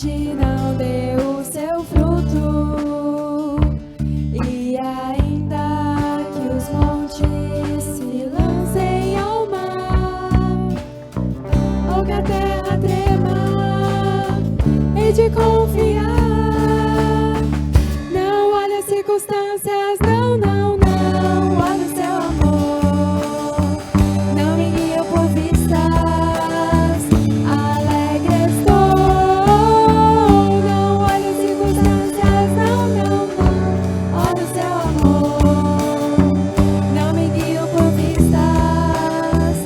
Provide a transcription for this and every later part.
semente não deu o seu fruto, e ainda que os montes se lancem ao mar, ou que a terra trema, hei de confiar. Não olhe as circunstâncias, não, não, não, olha o seu amor. Não me guia por vistas, alegre estou. Não olhe as circunstâncias, não, não, não, olha o seu amor. Não me guia por vistas,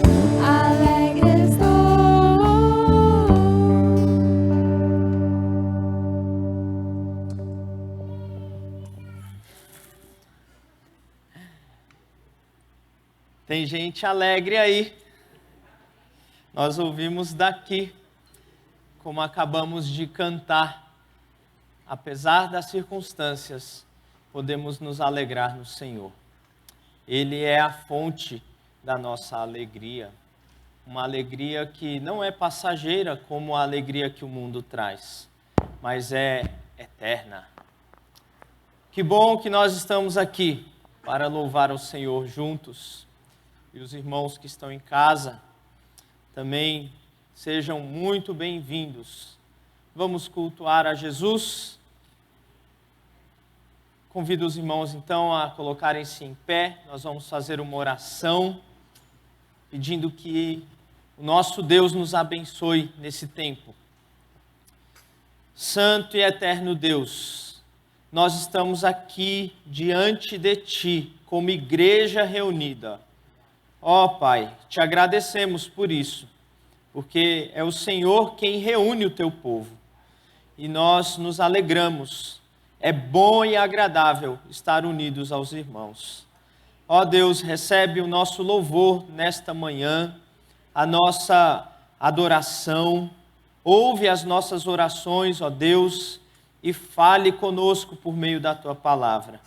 alegre estou. Tem gente alegre aí. Nós ouvimos daqui, como acabamos de cantar. Apesar das circunstâncias, podemos nos alegrar no Senhor. Ele é a fonte da nossa alegria. Uma alegria que não é passageira como a alegria que o mundo traz, mas é eterna. Que bom que nós estamos aqui para louvar ao Senhor juntos. E os irmãos que estão em casa também sejam muito bem-vindos. Vamos cultuar a Jesus. Convido os irmãos então a colocarem-se em pé. Nós vamos fazer uma oração pedindo que o nosso Deus nos abençoe nesse tempo. Santo e eterno Deus, nós estamos aqui diante de Ti como igreja reunida. Ó Pai, te agradecemos por isso, porque é o Senhor quem reúne o teu povo. E nós nos alegramos. É bom e agradável estar unidos aos irmãos. Ó Deus, recebe o nosso louvor nesta manhã, a nossa adoração. Ouve as nossas orações, ó Deus, e fale conosco por meio da tua palavra.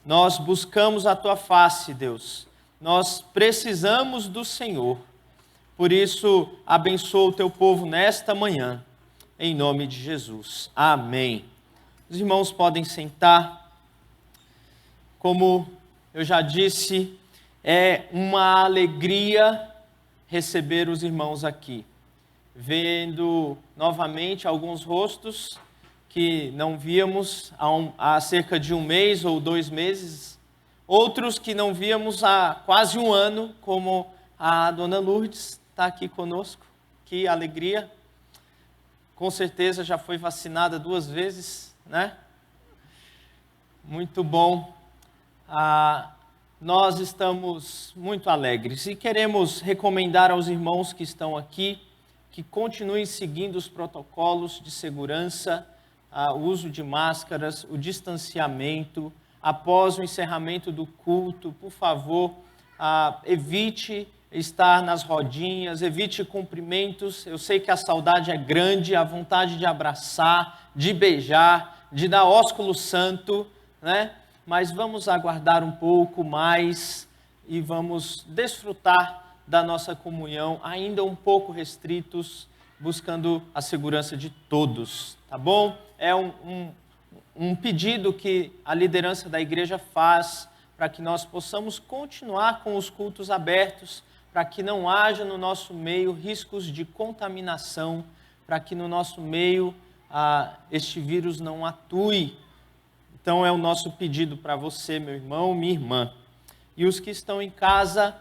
Nós buscamos a tua face, Deus. Nós precisamos do Senhor. Por isso, abençoa o teu povo nesta manhã, em nome de Jesus. Amém. Os irmãos podem sentar. Como eu já disse, é uma alegria receber os irmãos aqui. Vendo novamente alguns rostos que não víamos há cerca de 1 mês ou 2 meses. Outros que não víamos há quase 1 ano, como a dona Lourdes está aqui conosco. Que alegria. Com certeza já foi vacinada 2 vezes, né? Muito bom. Nós estamos muito alegres e queremos recomendar aos irmãos que estão aqui que continuem seguindo os protocolos de segurança, o uso de máscaras, o distanciamento. Após o encerramento do culto, por favor, evite estar nas rodinhas, evite cumprimentos. Eu sei que a saudade é grande, a vontade de abraçar, de beijar, de dar ósculo santo, né? Mas vamos aguardar um pouco mais e vamos desfrutar da nossa comunhão, ainda um pouco restritos, buscando a segurança de todos, tá bom? É um pedido que a liderança da igreja faz para que nós possamos continuar com os cultos abertos, para que não haja no nosso meio riscos de contaminação, para que no nosso meio este vírus não atue. Então é o nosso pedido para você, meu irmão, minha irmã. E os que estão em casa,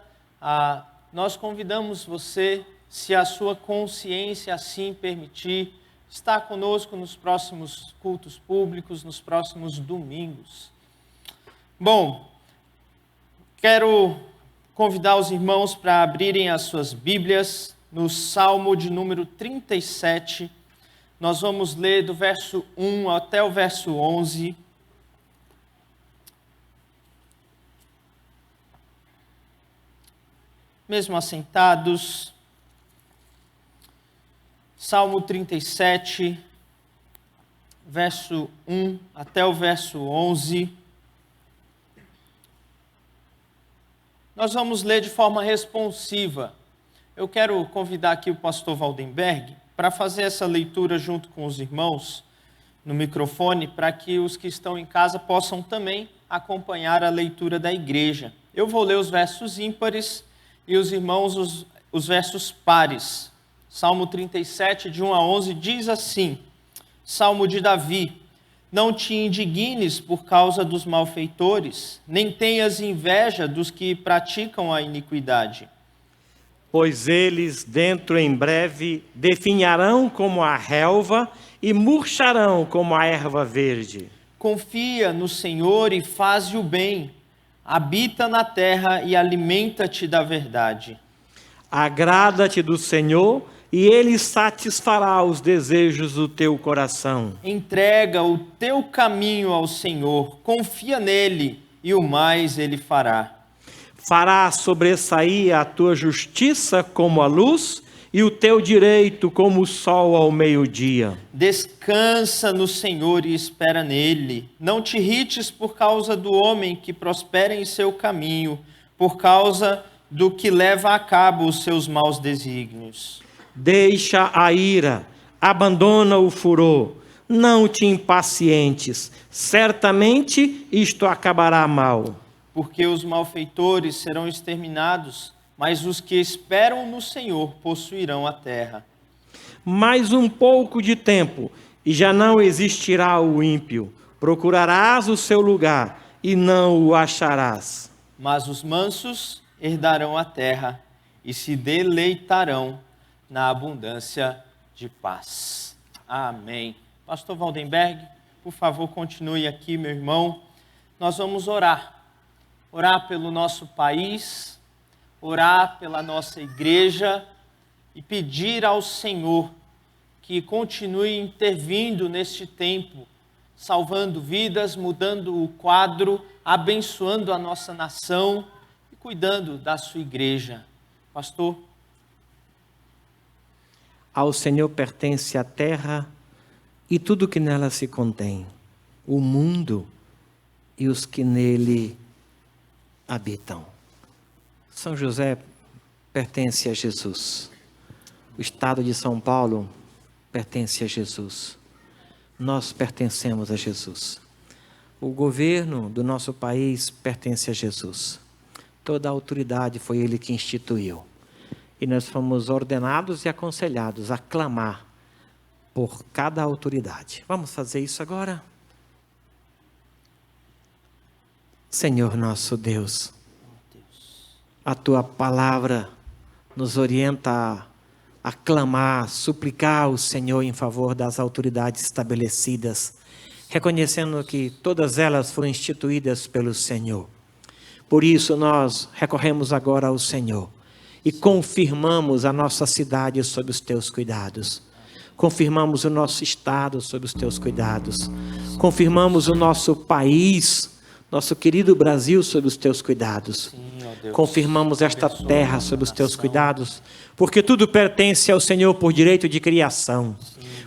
nós convidamos você, se a sua consciência assim permitir, estar conosco nos próximos cultos públicos, nos próximos domingos. Bom, quero convidar os irmãos para abrirem as suas Bíblias no Salmo de número 37. Nós vamos ler do verso 1 até o verso 11. Mesmo assentados, Salmo 37, verso 1 até o verso 11. Nós vamos ler de forma responsiva. Eu quero convidar aqui o pastor Valdenberg para fazer essa leitura junto com os irmãos no microfone, para que os que estão em casa possam também acompanhar a leitura da igreja. Eu vou ler os versos ímpares e os irmãos os versos pares. Salmo 37, de 1 a 11, diz assim: Salmo de Davi: Não te indignes por causa dos malfeitores, nem tenhas inveja dos que praticam a iniquidade. Pois eles dentro em breve definharão como a relva e murcharão como a erva verde. Confia no Senhor e faze o bem. Habita na terra e alimenta-te da verdade. Agrada-te do Senhor e Ele satisfará os desejos do teu coração. Entrega o teu caminho ao Senhor, confia nele e o mais ele fará. Fará sobressair a tua justiça como a luz e o teu direito como o sol ao meio-dia. Descansa no Senhor e espera nele. Não te irrites por causa do homem que prospera em seu caminho, por causa do que leva a cabo os seus maus desígnios. Deixa a ira, abandona o furor, não te impacientes, certamente isto acabará mal. Porque os malfeitores serão exterminados, mas os que esperam no Senhor possuirão a terra. Mais um pouco de tempo, e já não existirá o ímpio. Procurarás o seu lugar, e não o acharás. Mas os mansos herdarão a terra, e se deleitarão na abundância de paz. Amém. Pastor Waldenberg, por favor, continue aqui, meu irmão. Nós vamos orar. Orar pelo nosso país, orar pela nossa igreja e pedir ao Senhor que continue intervindo neste tempo, salvando vidas, mudando o quadro, abençoando a nossa nação e cuidando da sua igreja. Pastor? Ao Senhor pertence a terra e tudo que nela se contém, o mundo e os que nele habitam. São José pertence a Jesus. O estado de São Paulo pertence a Jesus. Nós pertencemos a Jesus. O governo do nosso país pertence a Jesus. Toda a autoridade foi Ele que instituiu. E nós fomos ordenados e aconselhados a clamar por cada autoridade. Vamos fazer isso agora? Senhor nosso Deus, a Tua palavra nos orienta a clamar, a suplicar ao Senhor em favor das autoridades estabelecidas, reconhecendo que todas elas foram instituídas pelo Senhor. Por isso nós recorremos agora ao Senhor e confirmamos a nossa cidade sob os Teus cuidados. Confirmamos o nosso estado sob os Teus cuidados. Confirmamos o nosso país, nosso querido Brasil, sob os Teus cuidados. Confirmamos esta terra sob os Teus cuidados, porque tudo pertence ao Senhor por direito de criação.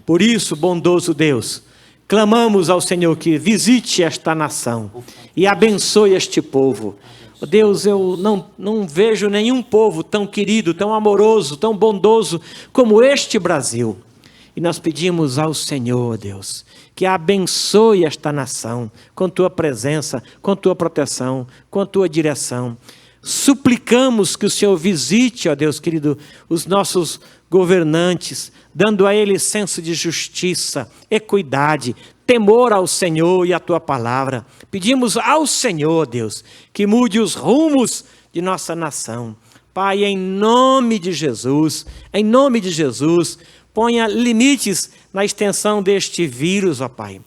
Por isso, bondoso Deus, clamamos ao Senhor que visite esta nação e abençoe este povo. Deus, eu não vejo nenhum povo tão querido, tão amoroso, tão bondoso como este Brasil. E nós pedimos ao Senhor, Deus, que abençoe esta nação com Tua presença, com Tua proteção, com Tua direção. Suplicamos que o Senhor visite, ó Deus querido, os nossos governantes, dando a eles senso de justiça, equidade, temor ao Senhor e à Tua palavra. Pedimos ao Senhor, Deus, que mude os rumos de nossa nação. Pai, em nome de Jesus, ponha limites na extensão deste vírus, ó Pai.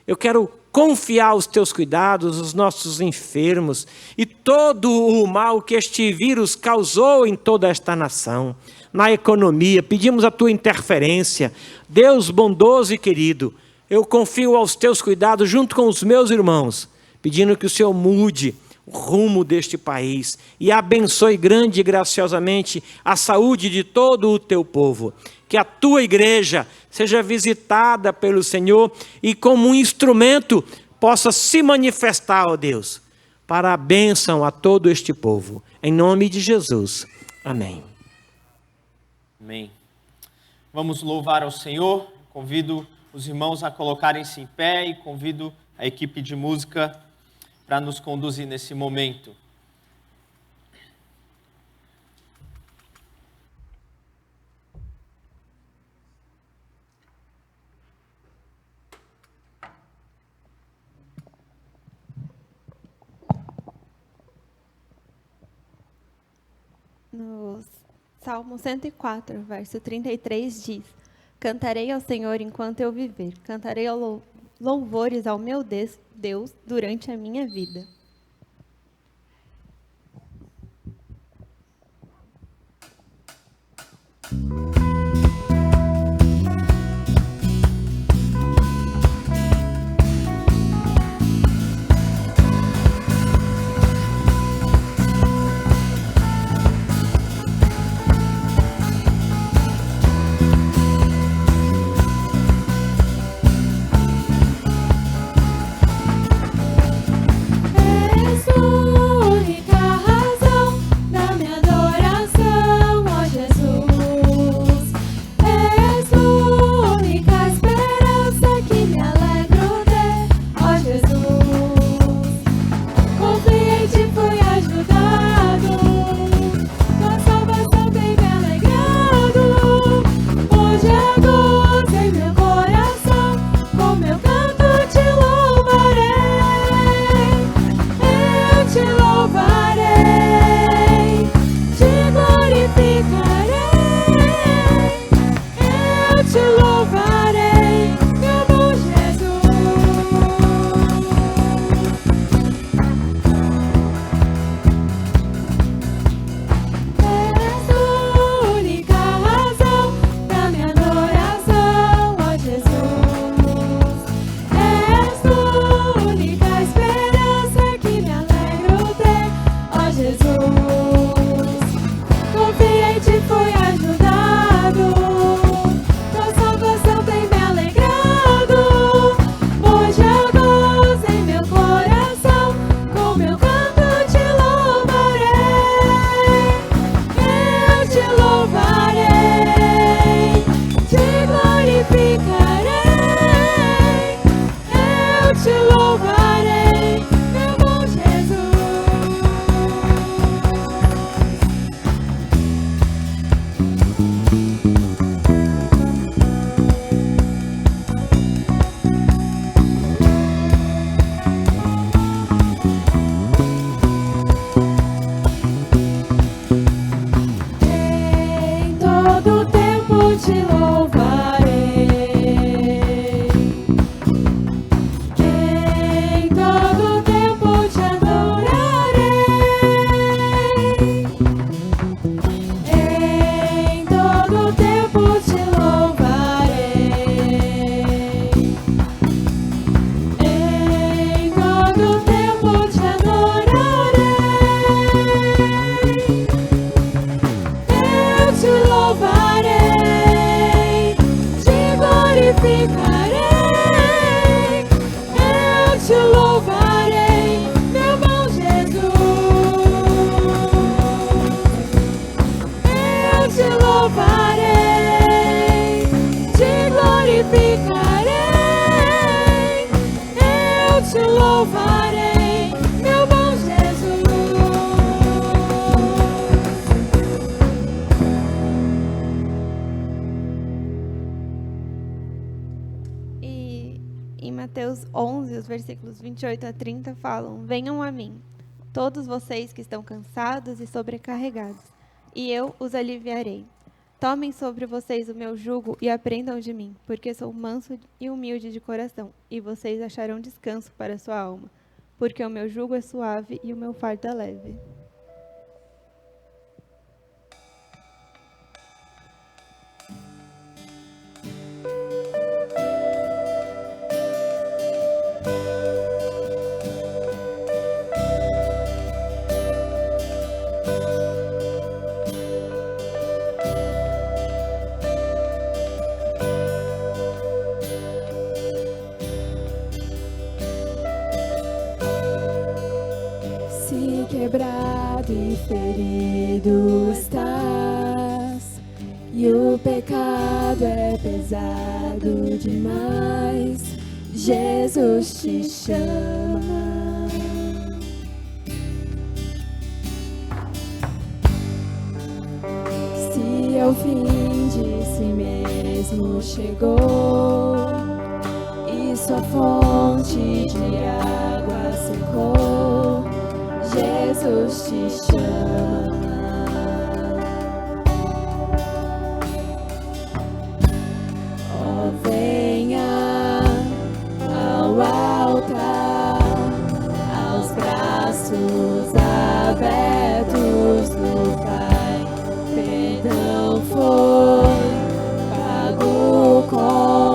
Eu quero confiar os Teus cuidados, os nossos enfermos e todo o mal que este vírus causou em toda esta nação, na economia. Pedimos a Tua interferência. Deus bondoso e querido, eu confio aos Teus cuidados junto com os meus irmãos, pedindo que o Senhor mude o rumo deste país e abençoe grande e graciosamente a saúde de todo o Teu povo. Que a Tua igreja seja visitada pelo Senhor e como um instrumento possa se manifestar, ó Deus, para a bênção a todo este povo. Em nome de Jesus. Amém. Amém. Vamos louvar ao Senhor. Convido os irmãos a colocarem-se em pé e convido a equipe de música para nos conduzir nesse momento. No Salmo 104, verso 33 diz: Cantarei ao Senhor enquanto eu viver, cantarei louvores ao meu Deus durante a minha vida. Mateus 11, os versículos 28 a 30 falam: Venham a mim, todos vocês que estão cansados e sobrecarregados, e eu os aliviarei. Tomem sobre vocês o meu jugo e aprendam de mim, porque sou manso e humilde de coração, e vocês acharão descanso para a sua alma, porque o meu jugo é suave e o meu fardo é leve. Quebrado e ferido estás, e o pecado é pesado demais. Jesus te chama. Se ao fim de si mesmo chegou e sua fonte de água secou, Jesus te chama. Oh, venha ao altar, aos braços abertos do Pai. Perdão foi pago com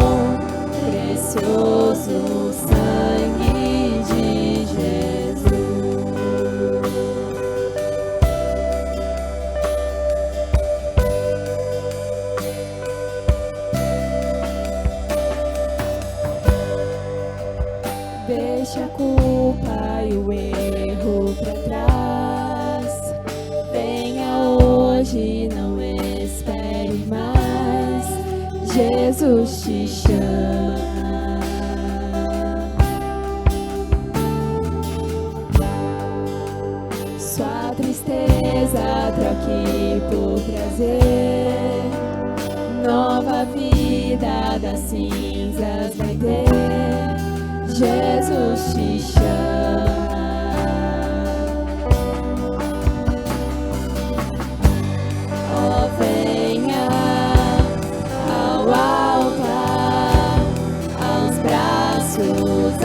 precioso sangue de Jesus. Deixa a culpa e o erro pra trás. Venha hoje, não espere mais. Jesus te chama. Sua tristeza troque por prazer. Nova vida das cinzas vai ter. Jesus te chama. Oh, venha ao altar, aos braços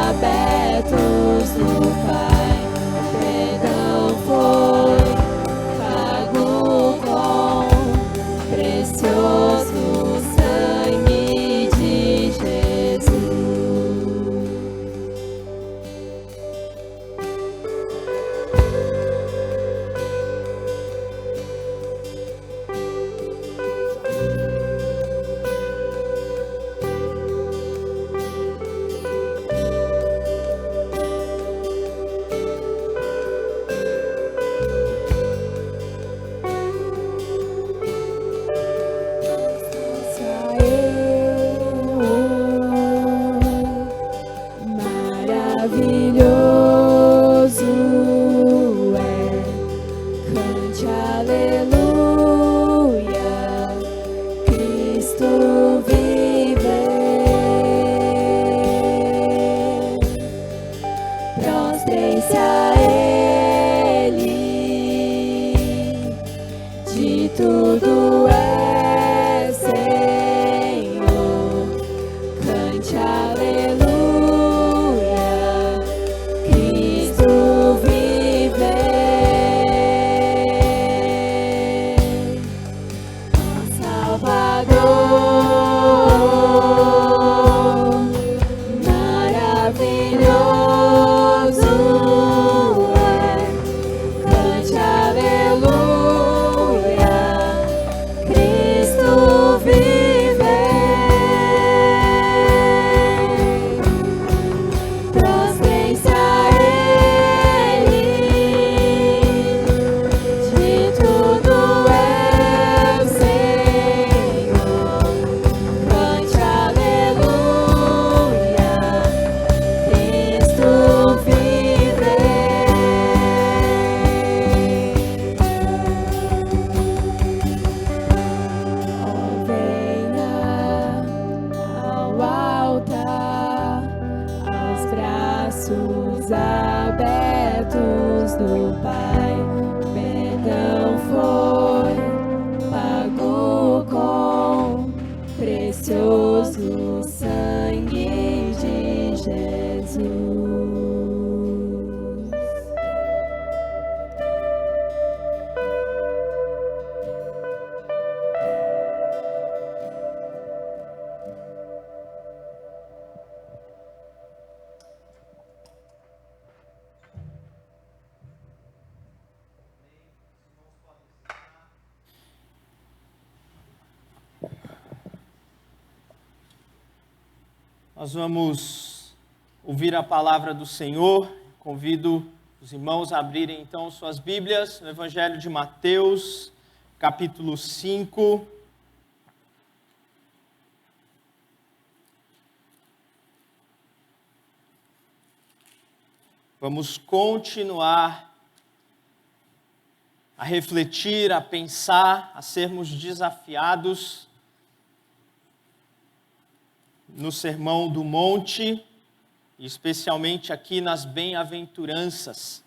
abertos do Pai. Perdão foi pago com precioso sangue de Jesus. Maravilhoso é, cante aleluia, Cristo vive. Prostrem-se a Ele, de tudo é Senhor, cante aleluia. Abertos do Pai, perdão foi pago com precioso sangue de Jesus. Nós vamos ouvir a palavra do Senhor. Convido os irmãos a abrirem então suas Bíblias no Evangelho de Mateus, capítulo 5. Vamos continuar a refletir, a pensar, a sermos desafiados no Sermão do Monte, especialmente aqui nas bem-aventuranças.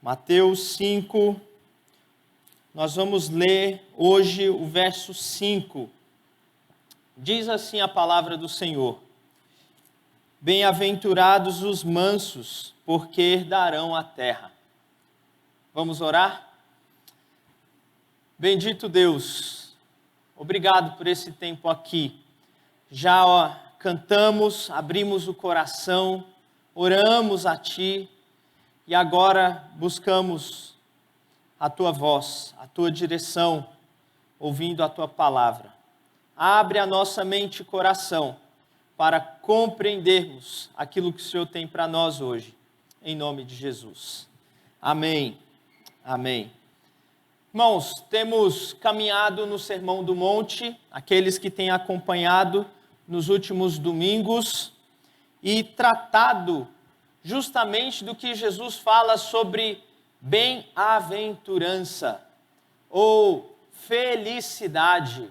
Mateus 5, nós vamos ler hoje o verso 5. Diz assim a palavra do Senhor: Bem-aventurados os mansos, porque herdarão a terra. Vamos orar? Bendito Deus, obrigado por esse tempo aqui. Já cantamos, abrimos o coração, oramos a Ti e agora buscamos a Tua voz, a Tua direção, ouvindo a Tua palavra. Abre a nossa mente e coração para compreendermos aquilo que o Senhor tem para nós hoje, em nome de Jesus. Amém. Amém. Irmãos, temos caminhado no Sermão do Monte, aqueles que têm acompanhado nos últimos domingos, e tratado justamente do que Jesus fala sobre bem-aventurança, ou felicidade,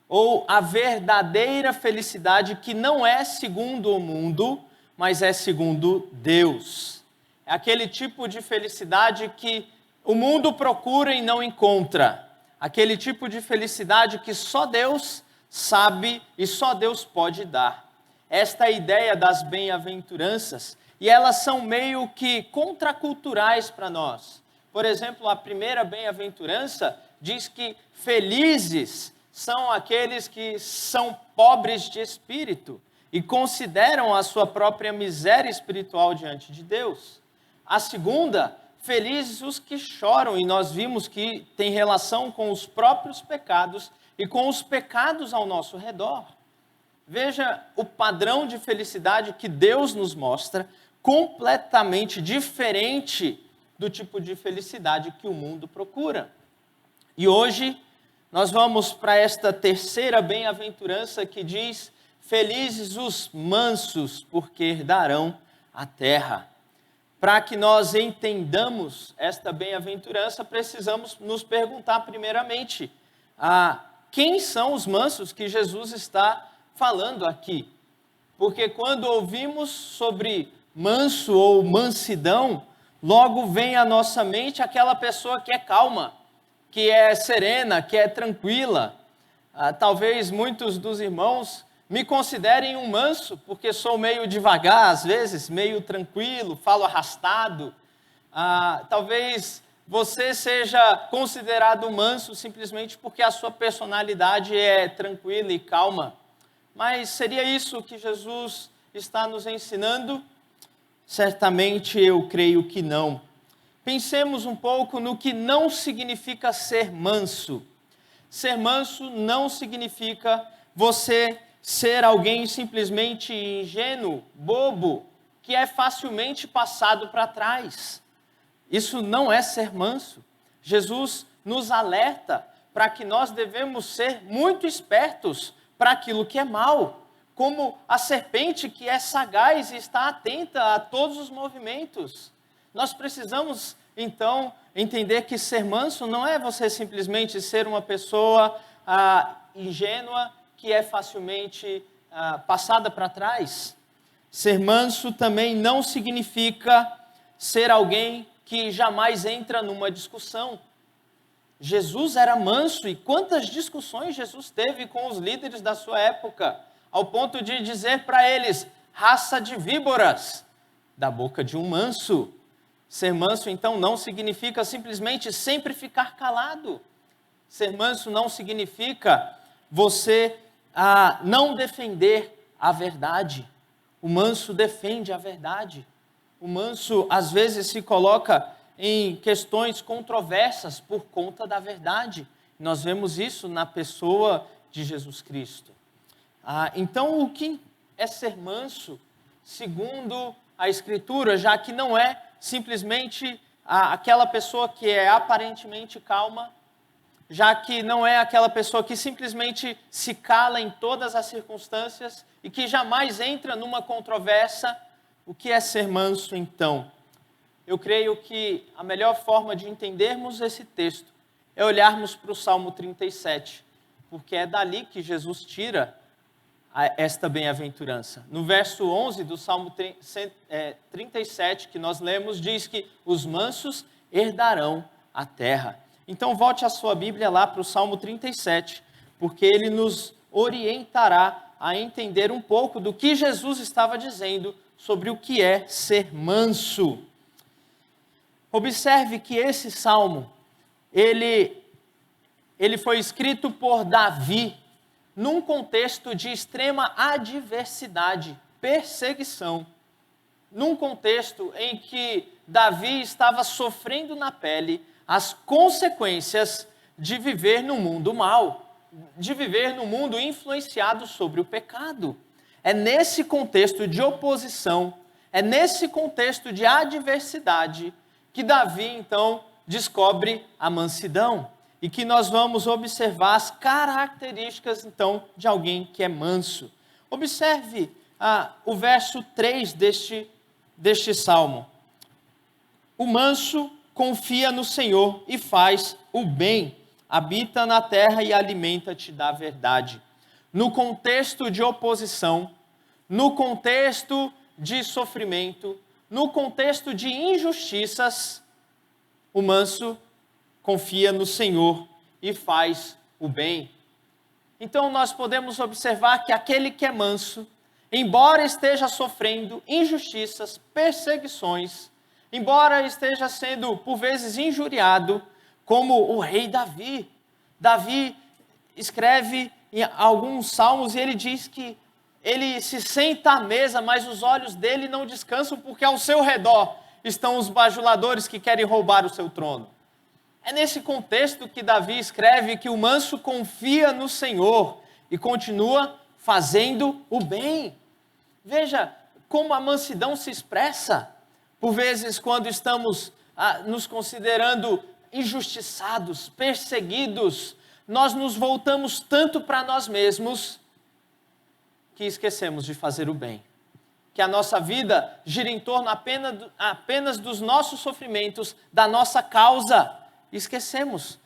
ou a verdadeira felicidade que não é segundo o mundo, mas é segundo Deus. É aquele tipo de felicidade que o mundo procura e não encontra. Aquele tipo de felicidade que só Deus sabe e só Deus pode dar. Esta é a ideia das bem-aventuranças, e elas são meio que contraculturais para nós. Por exemplo, a primeira bem-aventurança diz que felizes são aqueles que são pobres de espírito e consideram a sua própria miséria espiritual diante de Deus. A segunda, felizes os que choram, e nós vimos que tem relação com os próprios pecados e com os pecados ao nosso redor. Veja o padrão de felicidade que Deus nos mostra, completamente diferente do tipo de felicidade que o mundo procura. E hoje nós vamos para esta terceira bem-aventurança que diz: felizes os mansos, porque herdarão a terra. Para que nós entendamos esta bem-aventurança, precisamos nos perguntar primeiramente, quem são os mansos que Jesus está falando aqui? Porque quando ouvimos sobre manso ou mansidão, logo vem à nossa mente aquela pessoa que é calma, que é serena, que é tranquila. Talvez muitos dos irmãos me considerem um manso, porque sou meio devagar às vezes, meio tranquilo, falo arrastado. Talvez você seja considerado manso simplesmente porque a sua personalidade é tranquila e calma. Mas seria isso que Jesus está nos ensinando? Certamente eu creio que não. Pensemos um pouco no que não significa ser manso. Ser manso não significa você ser alguém simplesmente ingênuo, bobo, que é facilmente passado para trás. Isso não é ser manso. Jesus nos alerta para que nós devemos ser muito espertos para aquilo que é mal, como a serpente que é sagaz e está atenta a todos os movimentos. Nós precisamos, então, entender que ser manso não é você simplesmente ser uma pessoa ingênua, que é facilmente passada para trás. Ser manso também não significa ser alguém que jamais entra numa discussão. Jesus era manso, e quantas discussões Jesus teve com os líderes da sua época, ao ponto de dizer para eles: raça de víboras, da boca de um manso. Ser manso, então, não significa simplesmente sempre ficar calado. Ser manso não significa você não defender a verdade. O manso defende a verdade. O manso, às vezes, se coloca em questões controversas por conta da verdade. Nós vemos isso na pessoa de Jesus Cristo. Então, o que é ser manso, segundo a Escritura, já que não é simplesmente aquela pessoa que é aparentemente calma, já que não é aquela pessoa que simplesmente se cala em todas as circunstâncias e que jamais entra numa controvérsia. O que é ser manso, então? Eu creio que a melhor forma de entendermos esse texto é olharmos para o Salmo 37, porque é dali que Jesus tira esta bem-aventurança. No verso 11 do Salmo 37, que nós lemos, diz que os mansos herdarão a terra. Então volte a sua Bíblia lá para o Salmo 37, porque ele nos orientará a entender um pouco do que Jesus estava dizendo sobre o que é ser manso. Observe que esse salmo, ele foi escrito por Davi, num contexto de extrema adversidade, perseguição, num contexto em que Davi estava sofrendo na pele as consequências de viver no mundo mal, de viver no mundo influenciado sobre o pecado. É nesse contexto de oposição, é nesse contexto de adversidade que Davi, então, descobre a mansidão e que nós vamos observar as características, então, de alguém que é manso. Observe o verso 3 deste salmo. O manso confia no Senhor e faz o bem, habita na terra e alimenta-te da verdade. No contexto de oposição, no contexto de sofrimento, no contexto de injustiças, o manso confia no Senhor e faz o bem. Então nós podemos observar que aquele que é manso, embora esteja sofrendo injustiças, perseguições, embora esteja sendo por vezes injuriado, como o rei Davi. Davi escreve em alguns salmos e ele diz que ele se senta à mesa, mas os olhos dele não descansam porque ao seu redor estão os bajuladores que querem roubar o seu trono. É nesse contexto que Davi escreve que o manso confia no Senhor e continua fazendo o bem. Veja como a mansidão se expressa. Por vezes, quando estamos nos considerando injustiçados, perseguidos, nós nos voltamos tanto para nós mesmos que esquecemos de fazer o bem. Que a nossa vida gira em torno apenas dos nossos sofrimentos, da nossa causa. Esquecemos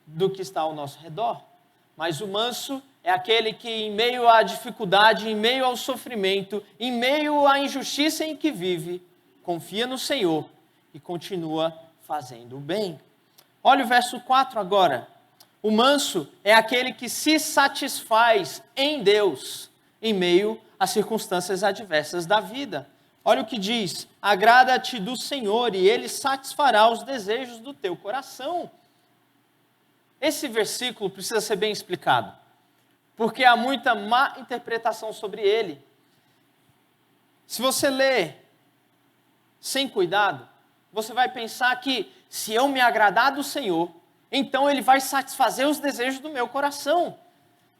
do que está ao nosso redor. Mas o manso é aquele que, em meio à dificuldade, em meio ao sofrimento, em meio à injustiça em que vive, confia no Senhor e continua fazendo o bem. Olha o verso 4 agora. O manso é aquele que se satisfaz em Deus, em meio às circunstâncias adversas da vida. Olha o que diz: agrada-te do Senhor e Ele satisfará os desejos do teu coração. Esse versículo precisa ser bem explicado, porque há muita má interpretação sobre ele. Se você ler sem cuidado, você vai pensar que se eu me agradar do Senhor, então Ele vai satisfazer os desejos do meu coração.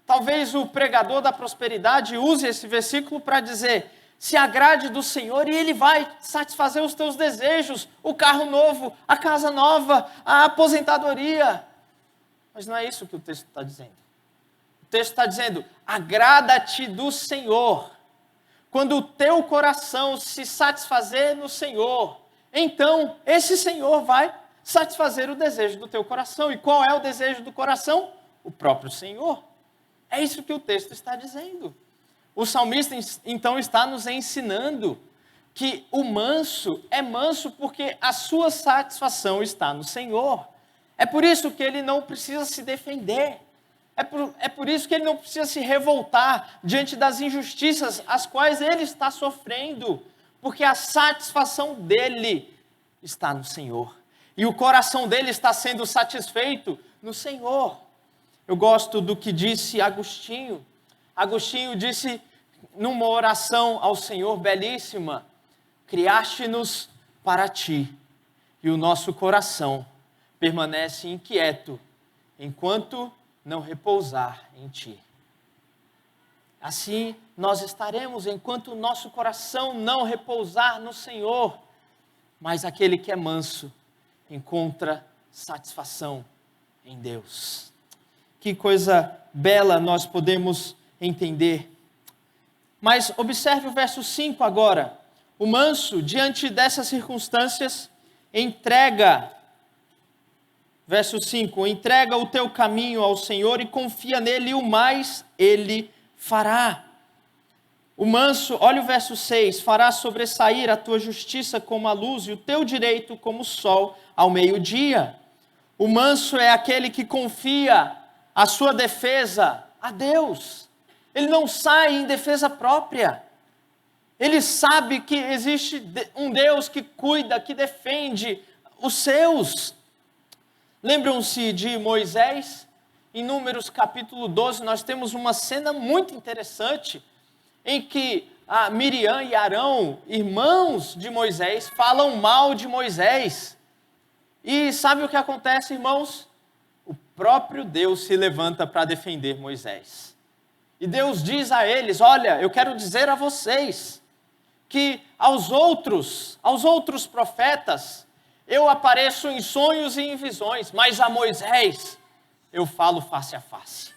Talvez o pregador da prosperidade use esse versículo para dizer: se agrade do Senhor e Ele vai satisfazer os teus desejos, o carro novo, a casa nova, a aposentadoria. Mas não é isso que o texto está dizendo. O texto está dizendo: agrada-te do Senhor. Quando o teu coração se satisfazer no Senhor, então esse Senhor vai satisfazer o desejo do teu coração. E qual é o desejo do coração? O próprio Senhor. É isso que o texto está dizendo. O salmista, então, está nos ensinando que o manso é manso porque a sua satisfação está no Senhor. É por isso que ele não precisa se defender. É por isso que ele não precisa se revoltar diante das injustiças as quais ele está sofrendo. Porque a satisfação dele está no Senhor. E o coração dele está sendo satisfeito no Senhor. Eu gosto do que disse Agostinho. Agostinho disse numa oração ao Senhor belíssima: criaste-nos para ti, e o nosso coração permanece inquieto, enquanto não repousar em ti. Assim nós estaremos enquanto o nosso coração não repousar no Senhor. Mas aquele que é manso encontra satisfação em Deus. Que coisa bela nós podemos entender. Mas observe o verso 5 agora. O manso, diante dessas circunstâncias, entrega, verso 5, entrega o teu caminho ao Senhor e confia nele, e o mais ele fará. O manso, olha o verso 6, fará sobressair a tua justiça como a luz e o teu direito como o sol ao meio-dia. O manso é aquele que confia a sua defesa a Deus. Ele não sai em defesa própria. Ele sabe que existe um Deus que cuida, que defende os seus. Lembram-se de Moisés? Em Números capítulo 12, nós temos uma cena muito interessante em que a Miriam e Arão, irmãos de Moisés, falam mal de Moisés. E sabe o que acontece, irmãos? O próprio Deus se levanta para defender Moisés. E Deus diz a eles: olha, eu quero dizer a vocês que aos outros profetas, eu apareço em sonhos e em visões, mas a Moisés eu falo face a face.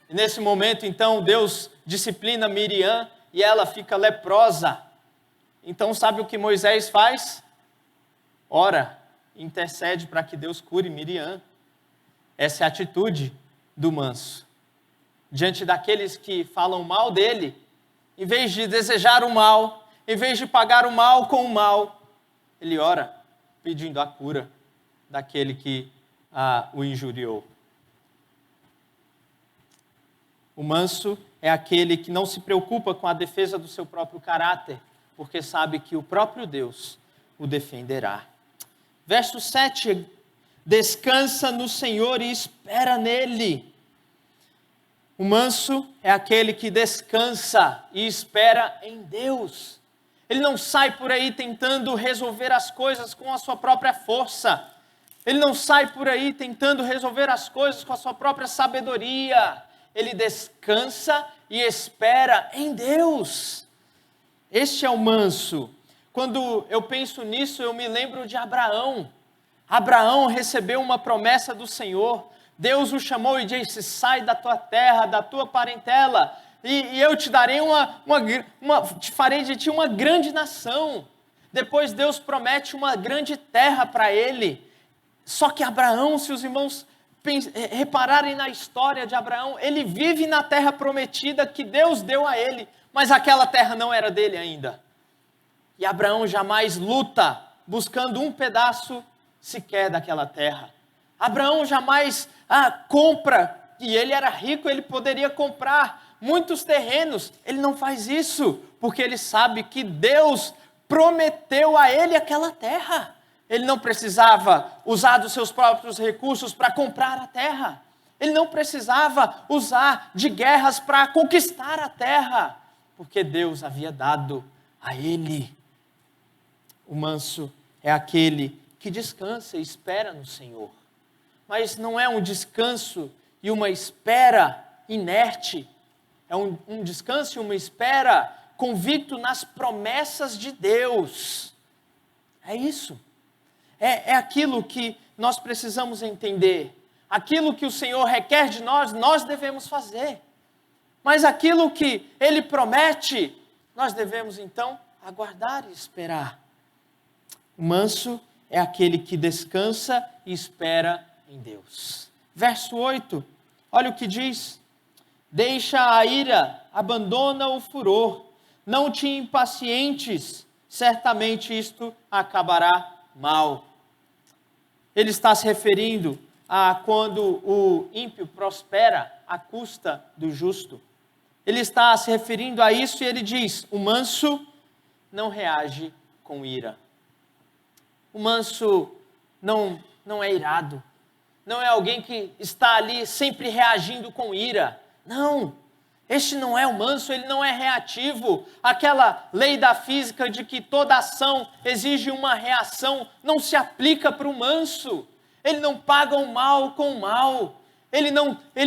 E nesse momento, então, Deus disciplina Miriam e ela fica leprosa. Então, sabe o que Moisés faz? Ora, intercede para que Deus cure Miriam. Essa é a atitude do manso. Diante daqueles que falam mal dele, em vez de desejar o mal, em vez de pagar o mal com o mal, ele ora pedindo a cura daquele que o injuriou. O manso é aquele que não se preocupa com a defesa do seu próprio caráter, porque sabe que o próprio Deus o defenderá. Verso 7, descansa no Senhor e espera nele. O manso é aquele que descansa e espera em Deus. Ele não sai por aí tentando resolver as coisas com a sua própria força. Ele não sai por aí tentando resolver as coisas com a sua própria sabedoria. Ele descansa e espera em Deus. Este é o manso. Quando eu penso nisso, eu me lembro de Abraão. Abraão recebeu uma promessa do Senhor. Deus o chamou e disse: sai da tua terra, da tua parentela, e eu te darei te farei de ti uma grande nação. Depois Deus promete uma grande terra para ele. Só que Abraão, se os irmãos repararem na história de Abraão, ele vive na terra prometida que Deus deu a ele, mas aquela terra não era dele ainda. E Abraão jamais luta buscando um pedaço sequer daquela terra. Abraão jamais compra, e ele era rico, ele poderia comprar muitos terrenos. Ele não faz isso, porque ele sabe que Deus prometeu a ele aquela terra. Ele não precisava usar dos seus próprios recursos para comprar a terra. Ele não precisava usar de guerras para conquistar a terra, porque Deus havia dado a ele. O manso é aquele que descansa e espera no Senhor. Mas não é um descanso e uma espera inerte. É um descanso e uma espera convicto nas promessas de Deus. É isso. É aquilo que nós precisamos entender. Aquilo que o Senhor requer de nós, nós devemos fazer. Mas aquilo que Ele promete, nós devemos então aguardar e esperar. O manso é aquele que descansa e espera em Deus. Verso 8, olha o que diz: deixa a ira, abandona o furor, não te impacientes, certamente isto acabará mal. Ele está se referindo a quando o ímpio prospera à custa do justo. Ele está se referindo a isso e ele diz: o manso não reage com ira. O manso não é irado. Não é alguém que está ali sempre reagindo com ira. Não, este não é o manso, ele não é reativo. Aquela lei da física de que toda ação exige uma reação não se aplica para o manso. Ele não paga o mal com o mal. Ele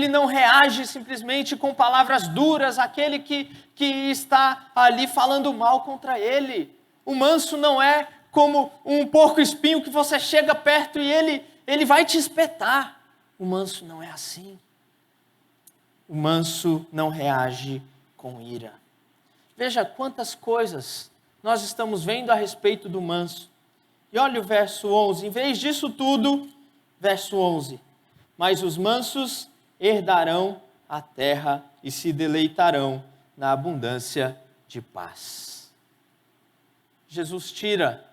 não reage simplesmente com palavras duras àquele que está ali falando mal contra ele. O manso não é como um porco-espinho que você chega perto e ele vai te espetar. O manso não é assim. O manso não reage com ira. Veja quantas coisas nós estamos vendo a respeito do manso. E olha o verso 11. Em vez disso tudo, verso 11. Mas os mansos herdarão a terra e se deleitarão na abundância de paz. Jesus tira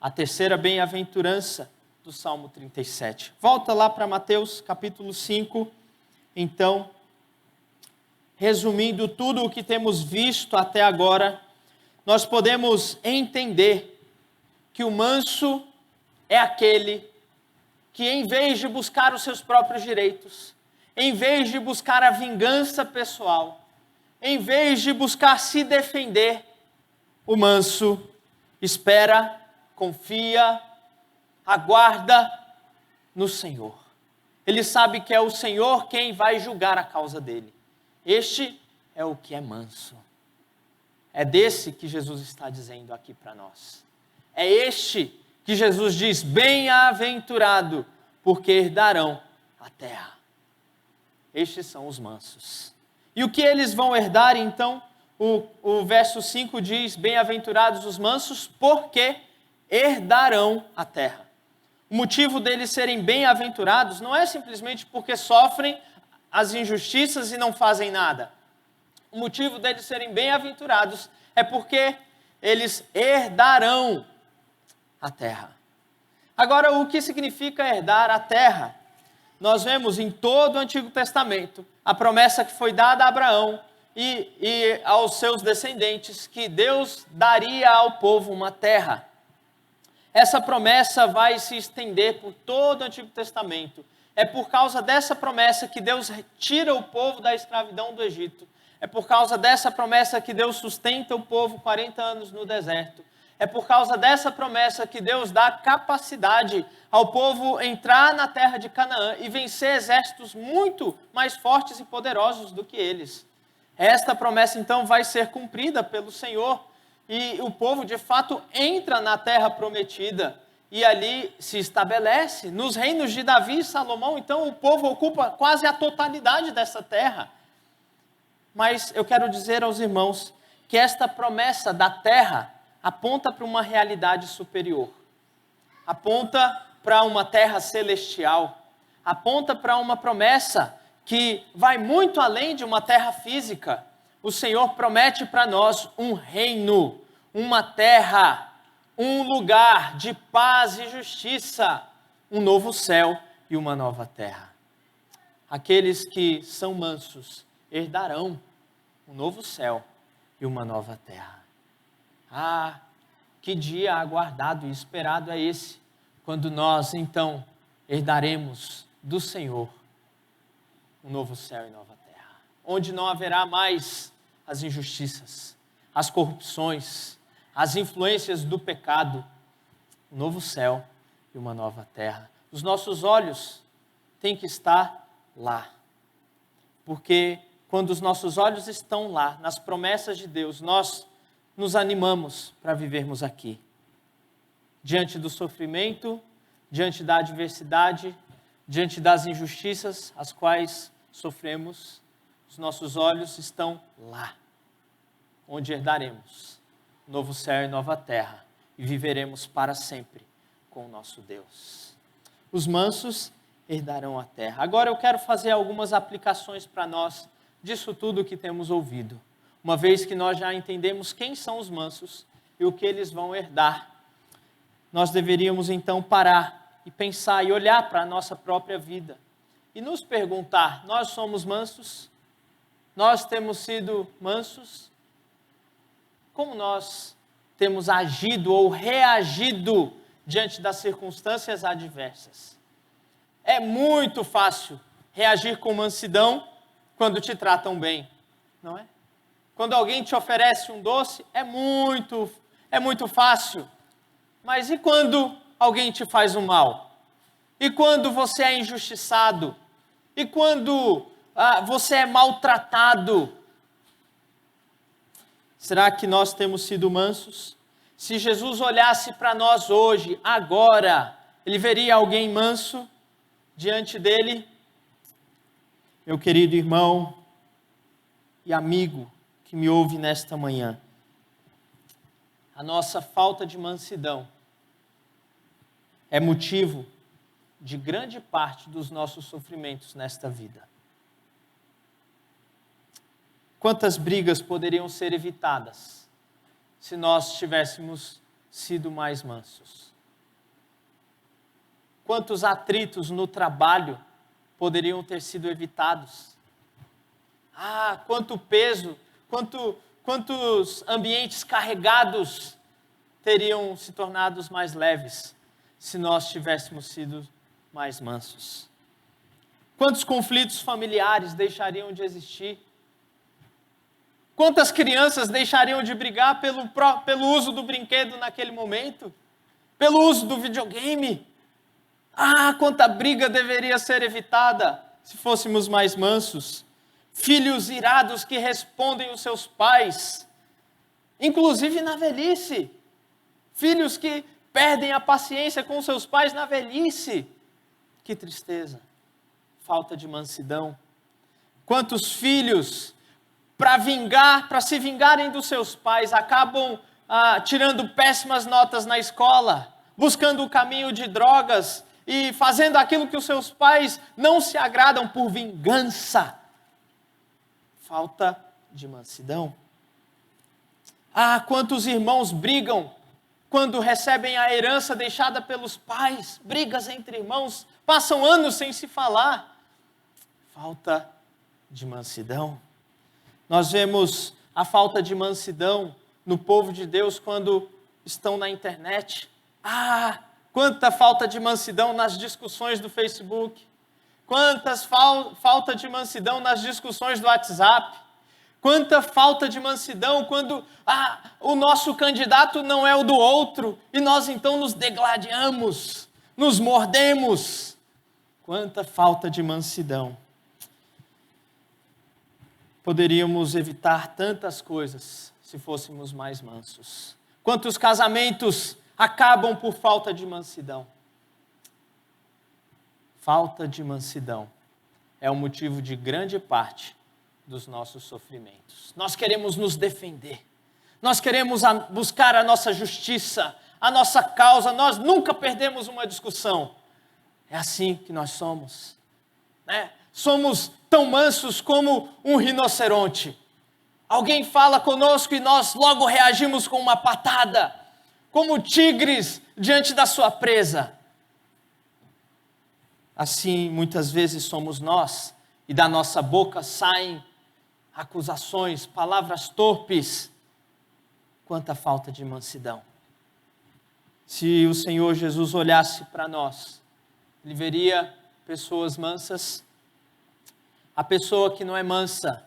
a terceira bem-aventurança do Salmo 37. Volta lá para Mateus capítulo 5. Então, resumindo tudo o que temos visto até agora, nós podemos entender que o manso é aquele que, em vez de buscar os seus próprios direitos, em vez de buscar a vingança pessoal, em vez de buscar se defender, o manso espera, confia, aguarda no Senhor. Ele sabe que é o Senhor quem vai julgar a causa dele. Este é o que é manso. É desse que Jesus está dizendo aqui para nós. É este que Jesus diz, bem-aventurado, porque herdarão a terra. Estes são os mansos. E o que eles vão herdar, então? O verso 5 diz, bem-aventurados os mansos, porque herdarão a terra. O motivo deles serem bem-aventurados não é simplesmente porque sofrem as injustiças e não fazem nada. O motivo deles serem bem-aventurados é porque eles herdarão a terra. Agora, o que significa herdar a terra? Nós vemos em todo o Antigo Testamento a promessa que foi dada a Abraão e aos seus descendentes, que Deus daria ao povo uma terra. Essa promessa vai se estender por todo o Antigo Testamento. É por causa dessa promessa que Deus tira o povo da escravidão do Egito. É por causa dessa promessa que Deus sustenta o povo 40 anos no deserto. É por causa dessa promessa que Deus dá capacidade ao povo entrar na terra de Canaã e vencer exércitos muito mais fortes e poderosos do que eles. Esta promessa, então, vai ser cumprida pelo Senhor e o povo, de fato, entra na terra prometida e ali se estabelece. Nos reinos de Davi e Salomão, então, o povo ocupa quase a totalidade dessa terra. Mas eu quero dizer aos irmãos que esta promessa da terra aponta para uma realidade superior, aponta para uma terra celestial, aponta para uma promessa que vai muito além de uma terra física. O Senhor promete para nós um reino, uma terra, um lugar de paz e justiça, um novo céu e uma nova terra. Aqueles que são mansos herdarão um novo céu e uma nova terra. Ah, que dia aguardado e esperado é esse, quando nós, então, herdaremos do Senhor um novo céu e nova terra, onde não haverá mais as injustiças, as corrupções, as influências do pecado, um novo céu e uma nova terra. Os nossos olhos têm que estar lá, porque quando os nossos olhos estão lá, nas promessas de Deus, nós nos animamos para vivermos aqui. Diante do sofrimento, diante da adversidade, diante das injustiças as quais sofremos, os nossos olhos estão lá, onde herdaremos novo céu e nova terra e viveremos para sempre com o nosso Deus. Os mansos herdarão a terra. Agora eu quero fazer algumas aplicações para nós disso tudo que temos ouvido. Uma vez que nós já entendemos quem são os mansos e o que eles vão herdar, nós deveríamos então parar e pensar e olhar para a nossa própria vida e nos perguntar: nós somos mansos? Nós temos sido mansos? Como nós temos agido ou reagido diante das circunstâncias adversas? É muito fácil reagir com mansidão quando te tratam bem, não é? Quando alguém te oferece um doce, é muito fácil. Mas e quando alguém te faz um mal? E quando você é injustiçado? E quando você é maltratado? Será que nós temos sido mansos? Se Jesus olhasse para nós hoje, agora, ele veria alguém manso? diante dele, meu querido irmão e amigo que me ouve nesta manhã, a nossa falta de mansidão é motivo de grande parte dos nossos sofrimentos nesta vida. Quantas brigas poderiam ser evitadas se nós tivéssemos sido mais mansos? Quantos atritos no trabalho poderiam ter sido evitados? Quanto peso, quantos ambientes carregados teriam se tornado mais leves se nós tivéssemos sido mais mansos? Quantos conflitos familiares deixariam de existir? Quantas crianças deixariam de brigar pelo uso do brinquedo naquele momento? Pelo uso do videogame? Quanta briga deveria ser evitada se fôssemos mais mansos. Filhos irados que respondem os seus pais, inclusive na velhice. Filhos que perdem a paciência com seus pais na velhice. Que tristeza. Falta de mansidão. Quantos filhos, para se vingarem dos seus pais, acabam tirando péssimas notas na escola, buscando o caminho de drogas e fazendo aquilo que os seus pais não se agradam por vingança. Falta de mansidão. Quantos irmãos brigam quando recebem a herança deixada pelos pais, brigas entre irmãos, passam anos sem se falar. Falta de mansidão. Nós vemos a falta de mansidão no povo de Deus quando estão na internet. Quanta falta de mansidão nas discussões do Facebook. Quantas falta de mansidão nas discussões do WhatsApp. Quanta falta de mansidão quando o nosso candidato não é o do outro e nós então nos degladiamos, nos mordemos. Quanta falta de mansidão. Poderíamos evitar tantas coisas se fôssemos mais mansos. Quantos casamentos acabam por falta de mansidão? Falta de mansidão é o motivo de grande parte dos nossos sofrimentos. Nós queremos nos defender, nós queremos buscar a nossa justiça, a nossa causa, nós nunca perdemos uma discussão. É assim que nós somos, né? Somos tão mansos como um rinoceronte. Alguém fala conosco e nós logo reagimos com uma patada, como tigres diante da sua presa. Assim, muitas vezes somos nós, e da nossa boca saem acusações, palavras torpes. Quanta falta de mansidão. Se o Senhor Jesus olhasse para nós, Ele veria pessoas mansas. A pessoa que não é mansa,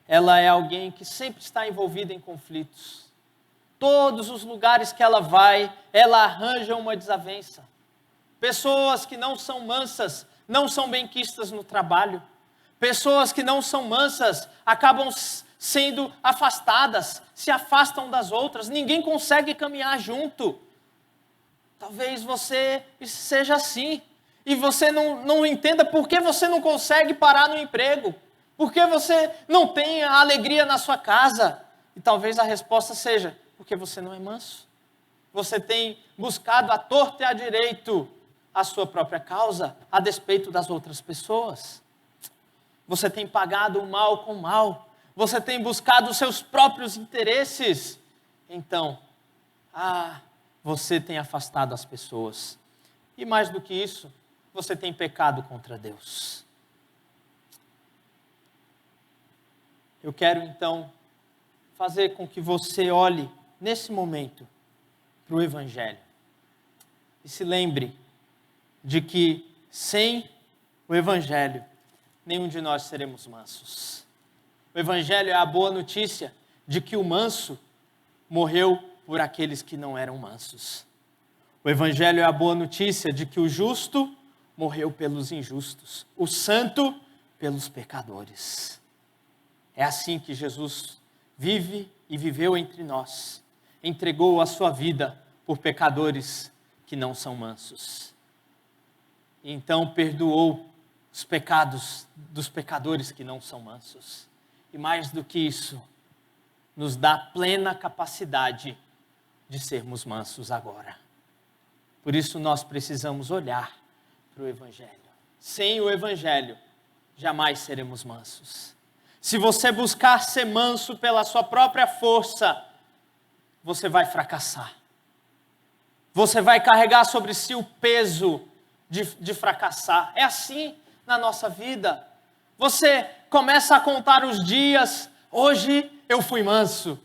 ela é alguém que sempre está envolvida em conflitos. Todos os lugares que ela vai, ela arranja uma desavença. Pessoas que não são mansas, não são benquistas no trabalho. Pessoas que não são mansas, acabam sendo afastadas, se afastam das outras. Ninguém consegue caminhar junto. Talvez você seja assim. E você não entenda por que você não consegue parar no emprego. Por que você não tem a alegria na sua casa. E talvez a resposta seja, porque você não é manso. Você tem buscado à torta e à direito a sua própria causa, a despeito das outras pessoas. Você tem pagado o mal com o mal. Você tem buscado os seus próprios interesses. Então, você tem afastado as pessoas. E mais do que isso, você tem pecado contra Deus. Eu quero então fazer com que você olhe nesse momento para o Evangelho e se lembre de que sem o Evangelho nenhum de nós seremos mansos. O Evangelho é a boa notícia de que o manso morreu por aqueles que não eram mansos. O Evangelho é a boa notícia de que o justo morreu pelos injustos, o santo pelos pecadores. É assim que Jesus vive e viveu entre nós. Entregou a sua vida por pecadores que não são mansos. e então perdoou os pecados dos pecadores que não são mansos. E mais do que isso, nos dá plena capacidade de sermos mansos agora. Por isso nós precisamos olhar para o Evangelho. Sem o Evangelho, jamais seremos mansos. Se você buscar ser manso pela sua própria força, você vai fracassar. Você vai carregar sobre si o peso de fracassar. É assim na nossa vida. Você começa a contar os dias. Hoje eu fui manso.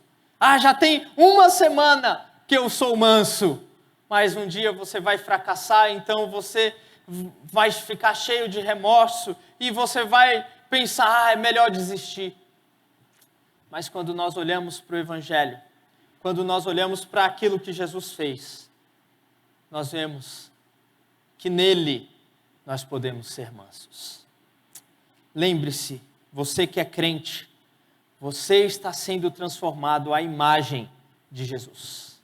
Já tem uma semana que eu sou manso. Mas um dia você vai fracassar, então você vai ficar cheio de remorso e você vai pensar, é melhor desistir. Mas quando nós olhamos para o Evangelho, quando nós olhamos para aquilo que Jesus fez, nós vemos que nele nós podemos ser mansos. Lembre-se, você que é crente, você está sendo transformado à imagem de Jesus.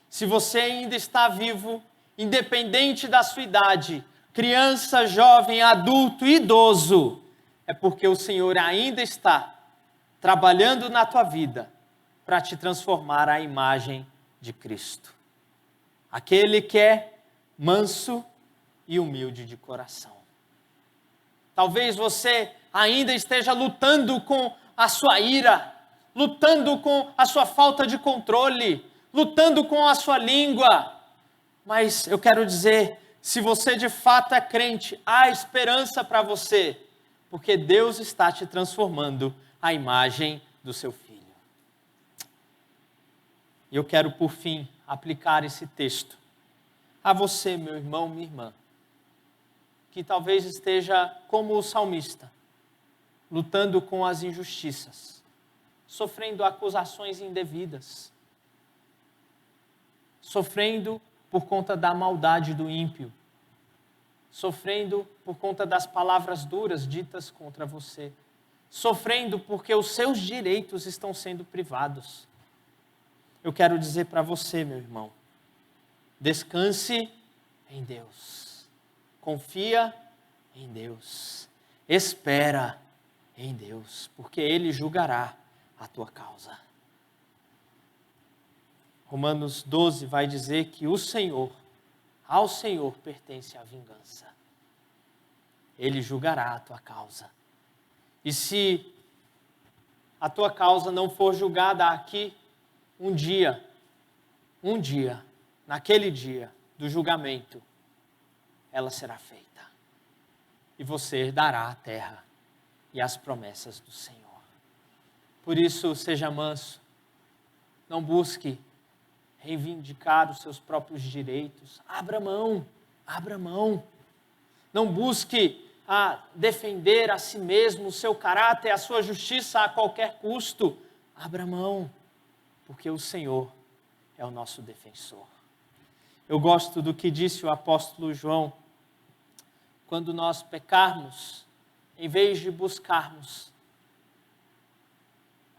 Se você ainda está vivo, independente da sua idade, criança, jovem, adulto, idoso, é porque o Senhor ainda está trabalhando na tua vida para te transformar à imagem de Cristo. Aquele que é manso e humilde de coração. Talvez você ainda esteja lutando com a sua ira, lutando com a sua falta de controle, lutando com a sua língua. Mas eu quero dizer, se você de fato é crente, há esperança para você, porque Deus está te transformando à imagem do seu Filho. E eu quero, por fim, aplicar esse texto a você, meu irmão, minha irmã, que talvez esteja como o salmista, lutando com as injustiças, sofrendo acusações indevidas, sofrendo por conta da maldade do ímpio, sofrendo por conta das palavras duras ditas contra você, sofrendo porque os seus direitos estão sendo privados. Eu quero dizer para você, meu irmão, descanse em Deus, confia em Deus, espera em Deus, porque Ele julgará a tua causa. Romanos 12 vai dizer que ao Senhor pertence a vingança. Ele julgará a tua causa. E se a tua causa não for julgada aqui, um dia, naquele dia do julgamento, ela será feita. E você herdará a terra e as promessas do Senhor. Por isso, seja manso. Não busque reivindicar os seus próprios direitos. Abra mão. Não busque defender a si mesmo, o seu caráter, a sua justiça a qualquer custo. Abra mão, porque o Senhor é o nosso defensor. Eu gosto do que disse o apóstolo João. Quando nós pecarmos, em vez de buscarmos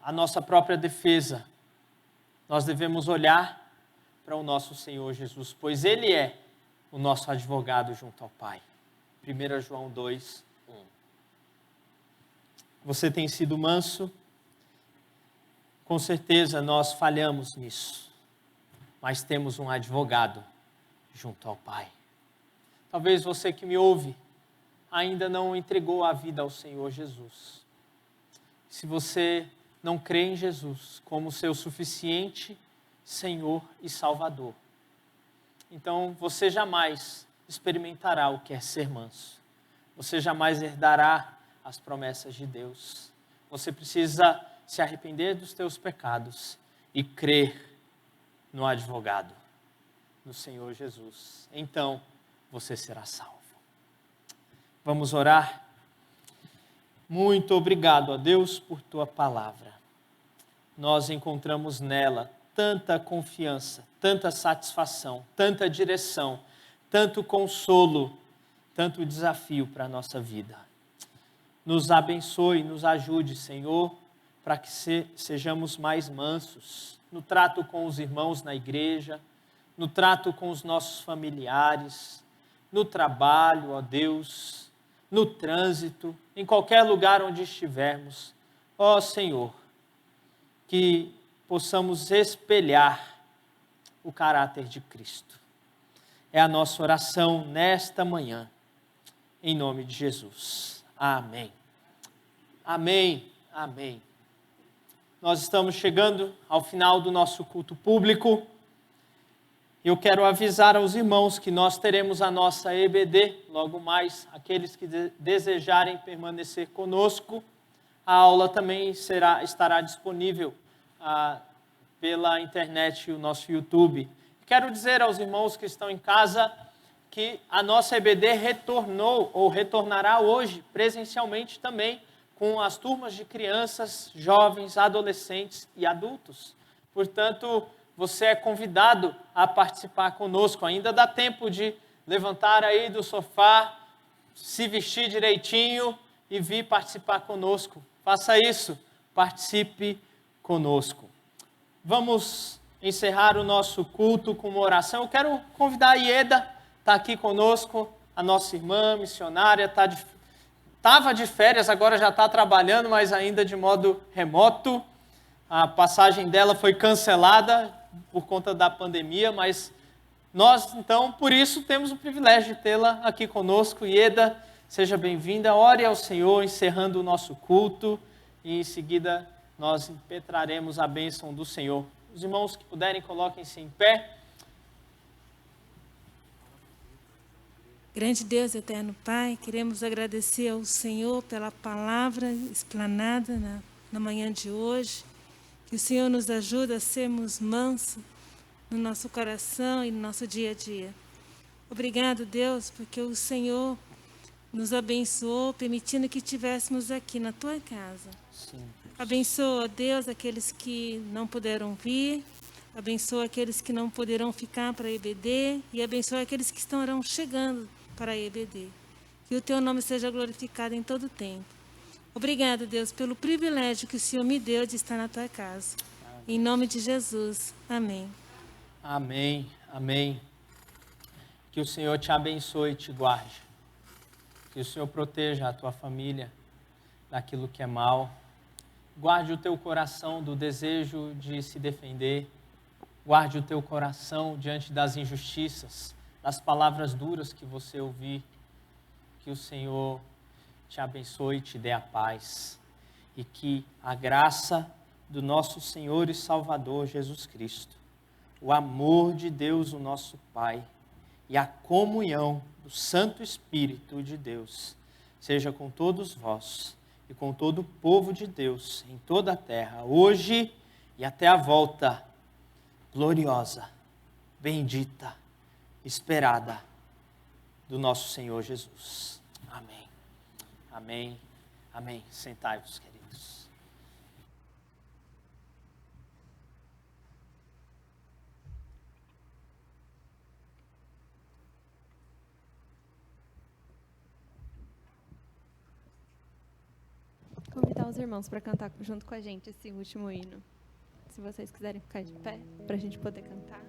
a nossa própria defesa, nós devemos olhar para o nosso Senhor Jesus, pois Ele é o nosso advogado junto ao Pai. 1 João 2, 1. Você tem sido manso? Com certeza nós falhamos nisso, mas temos um advogado junto ao Pai. Talvez você que me ouve ainda não entregou a vida ao Senhor Jesus. Se você não crê em Jesus como seu suficiente Senhor e Salvador, então você jamais experimentará o que é ser manso. Você jamais herdará as promessas de Deus. Você precisa se arrepender dos teus pecados e crer no advogado, no Senhor Jesus. Então você será salvo. Vamos orar? Muito obrigado a Deus por tua palavra. Nós encontramos nela tanta confiança, tanta satisfação, tanta direção, tanto consolo, tanto desafio para a nossa vida. Nos abençoe, nos ajude, Senhor, para que sejamos mais mansos no trato com os irmãos na igreja, no trato com os nossos familiares, no trabalho, ó Deus, no trânsito, em qualquer lugar onde estivermos. Ó Senhor, que possamos espelhar o caráter de Cristo. É a nossa oração nesta manhã, em nome de Jesus. Amém. Amém. Amém. Nós estamos chegando ao final do nosso culto público. Eu quero avisar aos irmãos que nós teremos a nossa EBD, logo mais, aqueles que desejarem permanecer conosco. A aula também estará disponível pela internet e o nosso YouTube. Quero dizer aos irmãos que estão em casa que a nossa EBD retornou ou retornará hoje presencialmente também com as turmas de crianças, jovens, adolescentes e adultos. Portanto, você é convidado a participar conosco. Ainda dá tempo de levantar aí do sofá, se vestir direitinho e vir participar conosco. Faça isso, participe conosco. Vamos encerrar o nosso culto com uma oração. Eu quero convidar a Ieda, está aqui conosco, a nossa irmã missionária, estava de férias, agora já está trabalhando, mas ainda de modo remoto. A passagem dela foi cancelada por conta da pandemia, mas nós, então, por isso, temos o privilégio de tê-la aqui conosco. Ieda, seja bem-vinda. Ore ao Senhor, encerrando o nosso culto, e em seguida nós impetraremos a bênção do Senhor. Os irmãos que puderem, coloquem-se em pé. Grande Deus, eterno Pai, queremos agradecer ao Senhor pela palavra explanada na manhã de hoje. Que o Senhor nos ajude a sermos mansos no nosso coração e no nosso dia a dia. Obrigado, Deus, porque o Senhor nos abençoou, permitindo que estivéssemos aqui na Tua casa. Sim. Abençoa, Deus, aqueles que não puderam vir. Abençoa aqueles que não poderão ficar para a EBD. E abençoa aqueles que estarão chegando para a EBD. Que o Teu nome seja glorificado em todo o tempo. Obrigado, Deus, pelo privilégio que o Senhor me deu de estar na Tua casa. Em nome de Jesus. Amém. Amém. Amém. Que o Senhor te abençoe e te guarde. Que o Senhor proteja a tua família daquilo que é mal. Guarde o teu coração do desejo de se defender. Guarde o teu coração diante das injustiças, das palavras duras que você ouvir. Que o Senhor te abençoe e te dê a paz. E que a graça do nosso Senhor e Salvador Jesus Cristo, o amor de Deus, o nosso Pai, e a comunhão do Santo Espírito de Deus, seja com todos vós e com todo o povo de Deus em toda a terra, hoje e até a volta gloriosa, bendita, esperada do nosso Senhor Jesus. Amém. Amém. Amém. Sentai-vos, queridos. Convidar os irmãos para cantar junto com a gente esse último hino. Se vocês quiserem ficar de pé, para a gente poder cantar.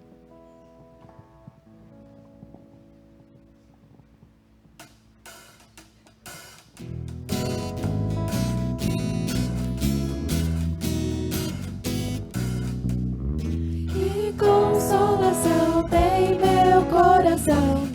E consolação tem meu coração.